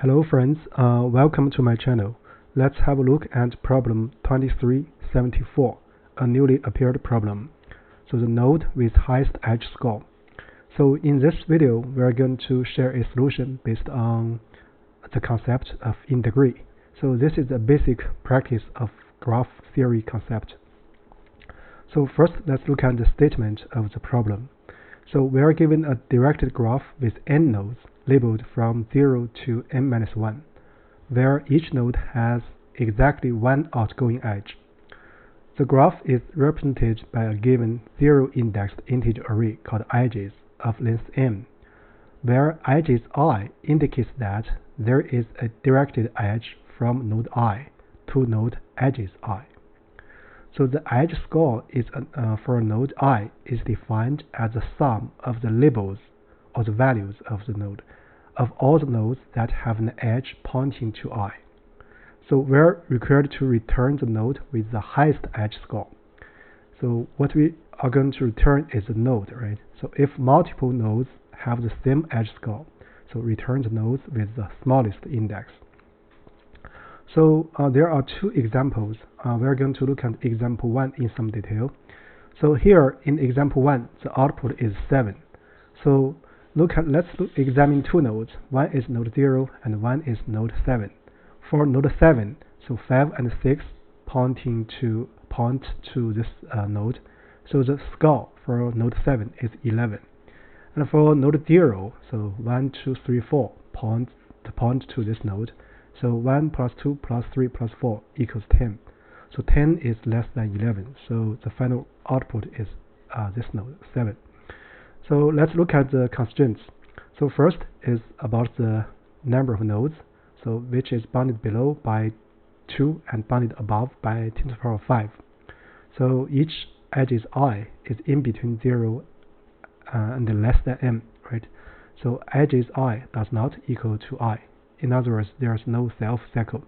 Hello friends, welcome to my channel. Let's have a look at problem 2374, a newly appeared problem. So the node with highest edge score. So in this video, we are going to share a solution based on the concept of Indegree. So this is a basic practice of graph theory concept. So first, let's look at the statement of the problem. So we are given a directed graph with n nodes labeled from 0 to n-1, where each node has exactly one outgoing edge. The graph is represented by a given zero-indexed integer array called edges of length m, where edges I indicates that there is a directed edge from node I to node edges I. So the edge score is for node I is defined as the sum of the labels or the values of the node of all the nodes that have an edge pointing to I. So we're required to return the node with the highest edge score. So what we are going to return is a node, right? So if multiple nodes have the same edge score, so return the nodes with the smallest index. So there are two examples. We're going to look at example 1 in some detail. So here in example 1, the output is 7. So let's examine two nodes. One is node 0 and one is node 7. For node 7, so 5 and 6 point to this node. So the score for node 7 is 11. And for node 0, so 1, 2, 3, 4 point to this node. So 1 plus 2 plus 3 plus 4 equals 10. So 10 is less than 11. So the final output is this node, 7. So let's look at the constraints. So first is about the number of nodes, so which is bounded below by 2 and bounded above by 10 to the power 5. So each edges I is in between 0 and less than m, right? So edges I does not equal to I. In other words, there is no self-cycle.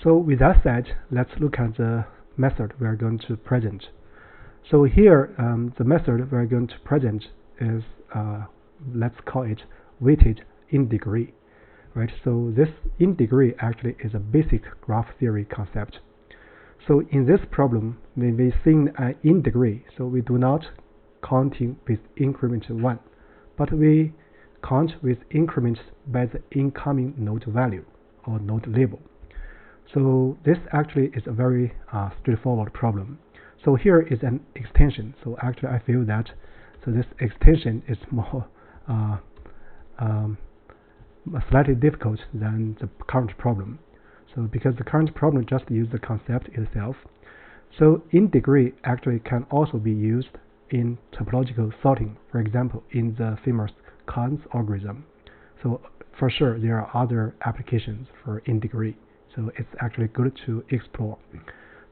So with that said, let's look at the method we are going to present. So here, the method we are going to present is, let's call it weighted Indegree, right? So this Indegree actually is a basic graph theory concept. So in this problem, when we think an Indegree, so we do not counting with increment 1, but we count with increments by the incoming node value or node label. So this actually is a very straightforward problem. So here is an extension. So actually I feel that this extension is more slightly difficult than the current problem. So because the current problem just uses the concept itself. So Indegree actually can also be used in topological sorting, for example, in the famous Kahn's algorithm. So for sure there are other applications for Indegree. So it's actually good to explore.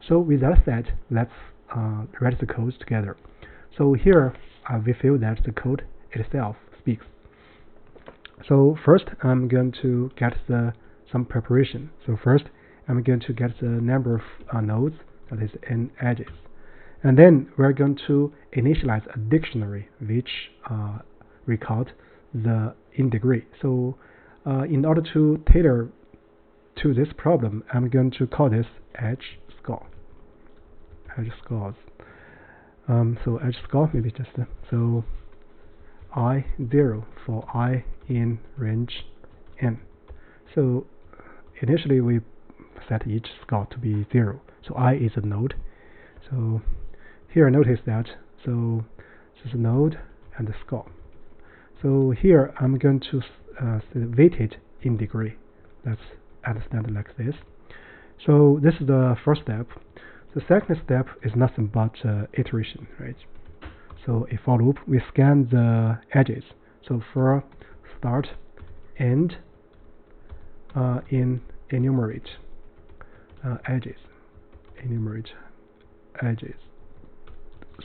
So with that said, let's write the code together. So here we feel that the code itself speaks. So first I'm going to get some preparation. So first I'm going to get the number of nodes, that is n edges. And then we're going to initialize a dictionary which record the Indegree. So in order to tailor to this problem, I'm going to call this edge score. Edge scores. So edge score maybe just so I0 for I in range n. So initially we set each score to be 0. So I is a node. So here notice that so this is a node and the score. So here I'm going to say weighted Indegree. Let's understand it like this. So this is the first step. The second step is nothing but iteration, right? So a for loop, we scan the edges. So for start, end, in enumerate edges.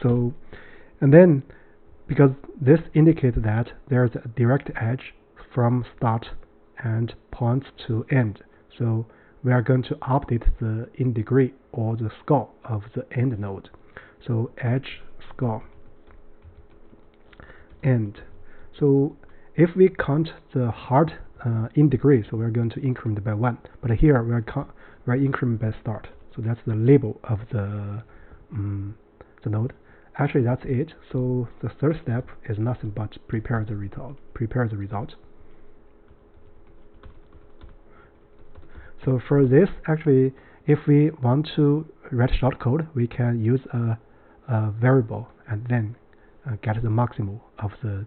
So, and then because this indicates that there's a direct edge from start and points to end. So we are going to update the Indegree or the score of the end node. So edge score end. So if we count the hard Indegree, so we're going to increment by 1. But here we're increment by start. So that's the label of the node. Actually, that's it. So the third step is nothing but prepare the result. So for this, actually, if we want to write shortcode, we can use a variable and then get the maximum of the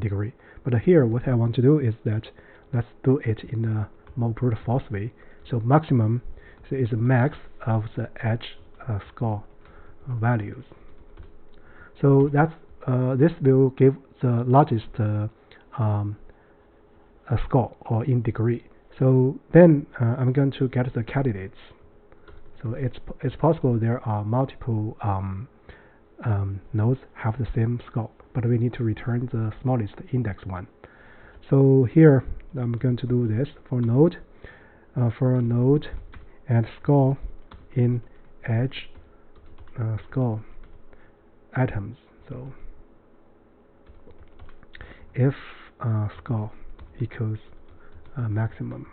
degree. But here, what I want to do is that let's do it in a more brute force way. So maximum is the max of the edge score values. So that's this will give the largest score or in degree. So then I'm going to get the candidates. So it's possible there are multiple nodes have the same score, but we need to return the smallest index one. So here I'm going to do this for a node and score in edge score items. So if score equals maximum.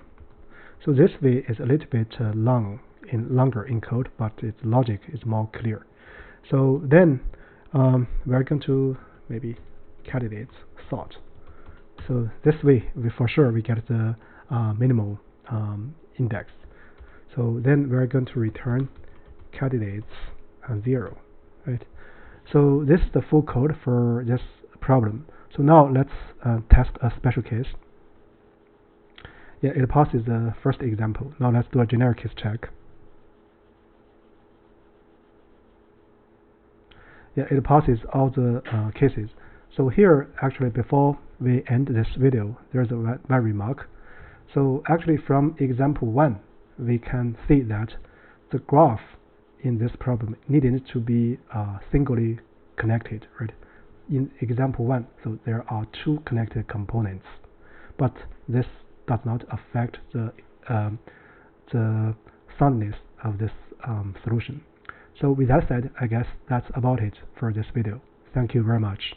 So this way is a little bit longer in code, but its logic is more clear. So then we're going to maybe candidates sort. So this way, for sure, we get the minimal index. So then we're going to return candidates 0, right? So this is the full code for this problem. So now let's test a special case. Yeah, it passes the first example. Now let's do a generic case check. Yeah, it passes all the cases. So here, actually, before we end this video, there's a one remark. So actually, from example 1, we can see that the graph in this problem needed to be singly connected, right? In example 1, so there are 2 connected components, but this does not affect the soundness of this solution. So with that said, I guess that's about it for this video. Thank you very much.